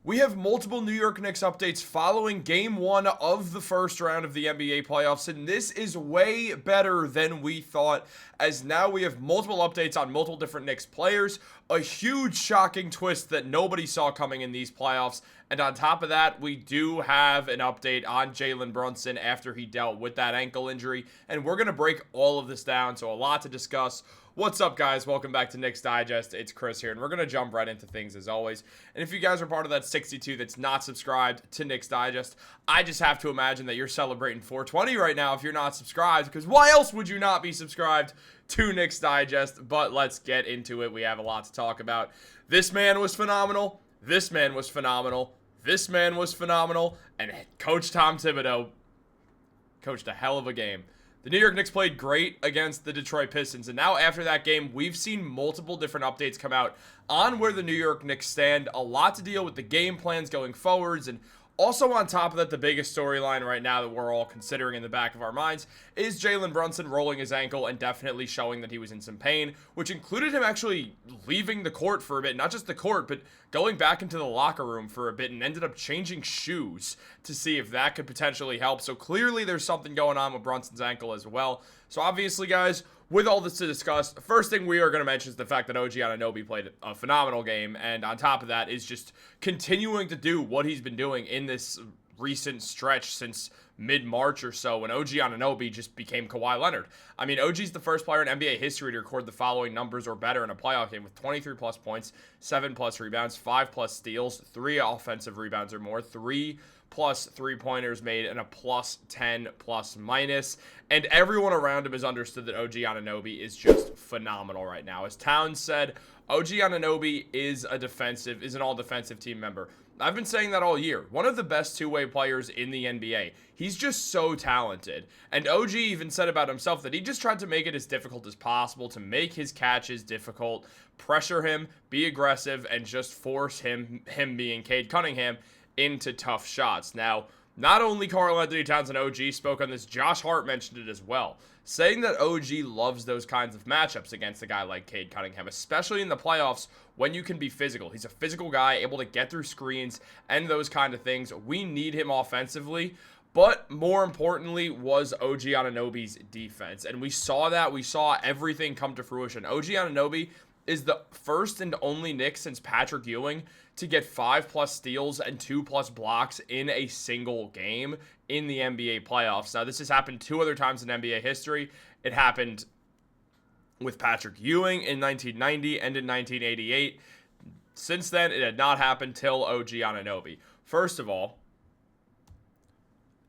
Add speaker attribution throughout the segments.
Speaker 1: We have multiple New York Knicks updates following game 1 of the first round of the NBA playoffs, and this is way better than we thought, as now we have multiple updates on multiple different Knicks players, a huge shocking twist that nobody saw coming in these playoffs, and on top of that, we do have an update on Jalen Brunson after he dealt with that ankle injury, and we're going to break all of this down, so a lot to discuss. What's up, guys? Welcome back to Knicks Digest. It's Chris here, and we're going to jump right into things as always. And if you guys are part of that 62 that's not subscribed to Knicks Digest, I just have to imagine that you're celebrating 420 right now if you're not subscribed, because why else would you not be subscribed to Knicks Digest? But let's get into it. We have a lot to talk about. This man was phenomenal. This man was phenomenal. This man was phenomenal. And Coach Tom Thibodeau coached a hell of a game. The New York Knicks played great against the Detroit Pistons, and now after that game, we've seen multiple different updates come out on where the New York Knicks stand. A lot to deal with the game plans going forwards, and also on top of that, the biggest storyline right now that we're all considering in the back of our minds is Jalen Brunson rolling his ankle and definitely showing that he was in some pain, which included him actually leaving the court for a bit. Not just the court, but going back into the locker room for a bit and ended up changing shoes to see if that could potentially help. So clearly there's something going on with Brunson's ankle as well. So obviously, guys, with all this to discuss, the first thing we are going to mention is the fact that OG Anunoby played a phenomenal game, and on top of that is just continuing to do what he's been doing in this recent stretch since mid-March or so when OG Anunoby just became Kawhi Leonard. I mean, OG's the first player in NBA history to record the following numbers or better in a playoff game with 23-plus points, 7-plus rebounds, 5-plus steals, 3 offensive rebounds or more, 3-plus three-pointers made, and a plus 10 plus minus. And everyone around him has understood that OG Anunoby is just phenomenal right now. As Towns said, OG Anunoby is an all-defensive team member. I've been saying that all year. One of the best two-way players in the NBA. He's just so talented. And OG even said about himself that he just tried to make it as difficult as possible, to make his catches difficult, pressure him, be aggressive, and just force him being Cade Cunningham, into tough shots. Now, not only Karl-Anthony Towns and OG spoke on this, Josh Hart mentioned it as well, saying that OG loves those kinds of matchups against a guy like Cade Cunningham, especially in the playoffs when you can be physical. He's a physical guy, able to get through screens and those kind of things. We need him offensively, but more importantly was OG Anunoby's defense, and we saw that. We saw everything come to fruition. OG Anunoby is the first and only Knick since Patrick Ewing to get 5-plus steals and 2-plus blocks in a single game in the NBA playoffs. Now, this has happened 2 other times in NBA history. It happened with Patrick Ewing in 1990 and in 1988. Since then, it had not happened till OG Anunoby. First of all,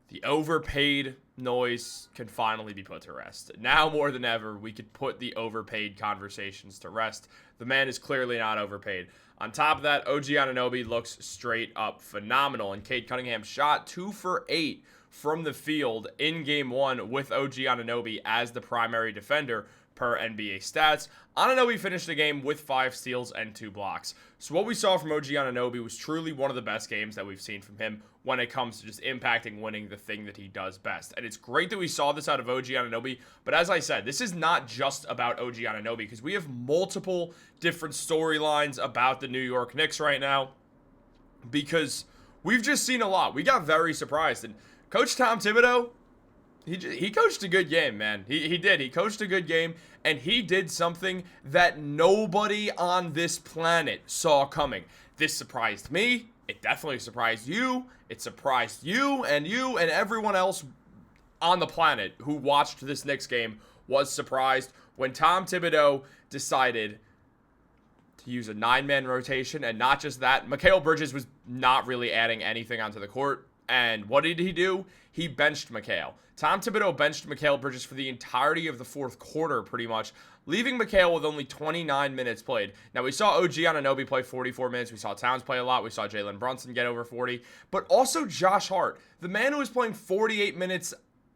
Speaker 1: the overpaid noise can finally be put to rest. Now more than ever, we could put the overpaid conversations to rest. The man is clearly not overpaid. On top of that, OG Anunoby looks straight up phenomenal, and Cade Cunningham shot 2 for 8 from the field in Game 1 with OG Anunoby as the primary defender per NBA stats. Anunoby finished the game with 5 steals and 2 blocks. So what we saw from OG Anunoby was truly one of the best games that we've seen from him when it comes to just impacting winning, the thing that he does best. And it's great that we saw this out of OG Anunoby, but as I said, this is not just about OG Anunoby, because we have multiple different storylines about the New York Knicks right now, because we've just seen a lot. We got very surprised, and Coach Tom Thibodeau, he coached a good game, man. He did. He coached a good game, and he did something that nobody on this planet saw coming. This surprised me. It definitely surprised you. It surprised you, and everyone else on the planet who watched this Knicks game was surprised when Tom Thibodeau decided to use a 9-man rotation, and not just that, Mikal Bridges was not really adding anything onto the court. And what did he do? He benched Mikal. Tom Thibodeau benched Mikal Bridges for the entirety of the fourth quarter, pretty much, leaving Mikal with only 29 minutes played. Now, we saw OG Anunoby play 44 minutes. We saw Towns play a lot. We saw Jalen Brunson get over 40. But also Josh Hart, the man who was playing 48 minutes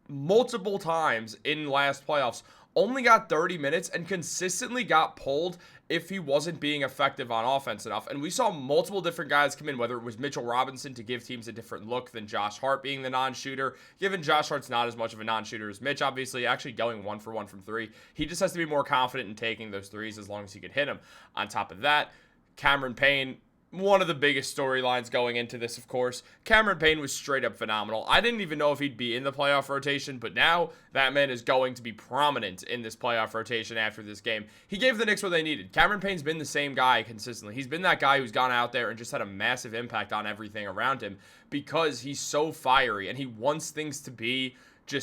Speaker 1: multiple times in last playoffs, only got 30 minutes and consistently got pulled if he wasn't being effective on offense enough. And we saw multiple different guys come in, whether it was Mitchell Robinson to give teams a different look than Josh Hart being the non-shooter, given Josh Hart's not as much of a non-shooter as Mitch, obviously, actually going 1 for 1 from 3. He just has to be more confident in taking those threes as long as he can hit them. On top of that, Cameron Payne one of the biggest storylines going into this, of course. Cameron Payne was straight up phenomenal. I didn't even know if he'd be in the playoff rotation, but now that man is going to be prominent in this playoff rotation after this game. He gave the Knicks what they needed. Cameron Payne's been the same guy consistently. He's been that guy who's gone out there and just had a massive impact on everything around him because he's so fiery and he wants things to be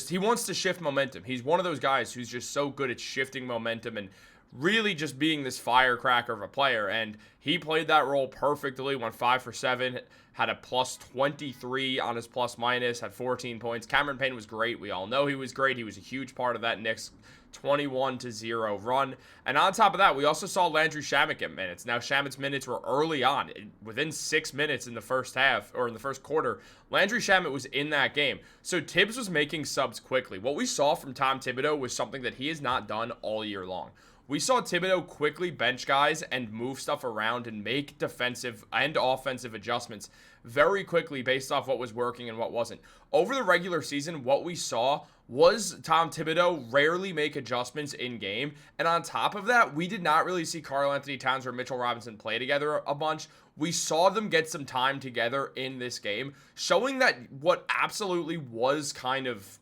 Speaker 1: he wants to shift momentum. He's one of those guys who's just so good at shifting momentum and really just being this firecracker of a player, and he played that role perfectly. Went 5 for 7, had a plus 23 on his plus minus, had 14 points. Cameron Payne was great. We all know he was great. He was a huge part of that Knicks 21-0 run. And on top of that, we also saw Landry Shamet get minutes. Now, Shamet's minutes were early on. Within 6 minutes in the first half, or in the first quarter, Landry Shamet was in that game. So Tibbs was making subs quickly. What we saw from Tom Thibodeau was something that he has not done all year long. We saw Thibodeau quickly bench guys and move stuff around and make defensive and offensive adjustments very quickly based off what was working and what wasn't. Over the regular season, what we saw was Tom Thibodeau rarely make adjustments in game. And on top of that, we did not really see Karl-Anthony Towns or Mitchell Robinson play together a bunch. We saw them get some time together in this game, showing that what absolutely was kind of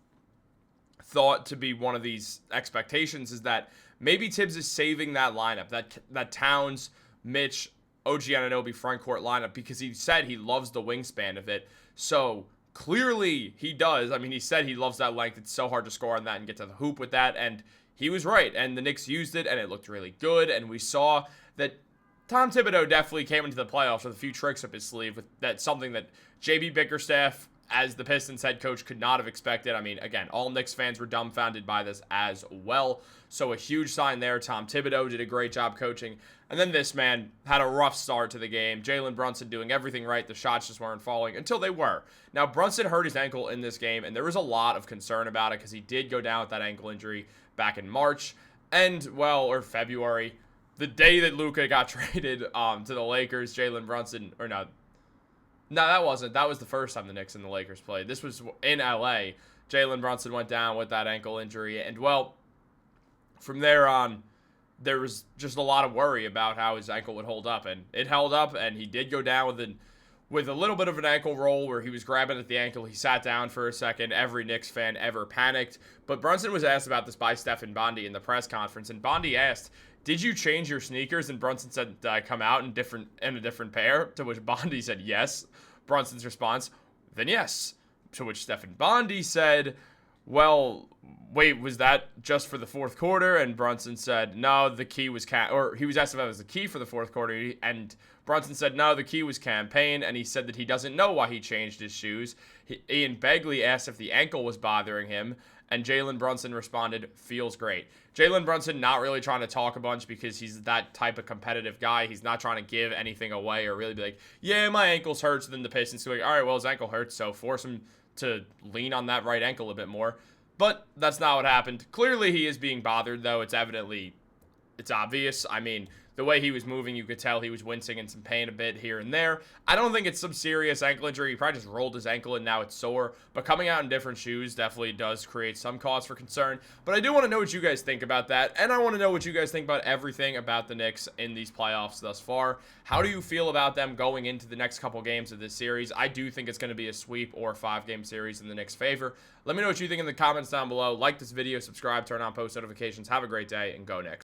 Speaker 1: thought to be one of these expectations is that maybe Tibbs is saving that lineup, that Towns, Mitch, OG Anunoby frontcourt lineup, because he said he loves the wingspan of it. So clearly he does. I mean, he said he loves that length. It's so hard to score on that and get to the hoop with that. And he was right. And the Knicks used it, and it looked really good. And we saw that Tom Thibodeau definitely came into the playoffs with a few tricks up his sleeve. That's something that JB Bickerstaff, as the Pistons head coach, could not have expected. I mean, again, all Knicks fans were dumbfounded by this as well. So a huge sign there. Tom Thibodeau did a great job coaching. And then this man had a rough start to the game. Jalen Brunson doing everything right. The shots just weren't falling until they were. Now, Brunson hurt his ankle in this game, and there was a lot of concern about it because he did go down with that ankle injury back in March or February. The day that Luka got traded to the Lakers, Jalen Brunson, or no, that wasn't. That was the first time the Knicks and the Lakers played. This was in LA. Jalen Brunson went down with that ankle injury. And, well, from there on, there was just a lot of worry about how his ankle would hold up. And it held up, and he did go down with a little bit of an ankle roll where he was grabbing at the ankle. He sat down for a second. Every Knicks fan ever panicked. But Brunson was asked about this by Stephen Bondy in the press conference. And Bondy asked, "Did you change your sneakers?" And Brunson said, "Did I come out in a different pair?" To which Bondy said, "Yes." Brunson's response, "Then yes." To which Stephen Bondy said, "Well, wait, was that just for the fourth quarter?" And Brunson said, "No, the key was he was asked if that was the key for the fourth quarter, and Brunson said, "No, the key was campaign," and he said that he doesn't know why he changed his shoes. Ian Begley asked if the ankle was bothering him, and Jalen Brunson responded, "Feels great." Jalen Brunson not really trying to talk a bunch because he's that type of competitive guy. He's not trying to give anything away or really be like, "Yeah, my ankle's hurts." And then the Pistons go like, "All right, well, his ankle hurts, so force him to lean on that right ankle a bit more." But that's not what happened. Clearly, he is being bothered, though. It's obvious. I mean, the way he was moving, you could tell he was wincing in some pain a bit here and there. I don't think it's some serious ankle injury. He probably just rolled his ankle and now it's sore. But coming out in different shoes definitely does create some cause for concern. But I do want to know what you guys think about that. And I want to know what you guys think about everything about the Knicks in these playoffs thus far. How do you feel about them going into the next couple games of this series? I do think it's going to be a sweep or a 5-game series in the Knicks' favor. Let me know what you think in the comments down below. Like this video, subscribe, turn on post notifications. Have a great day, and go Knicks.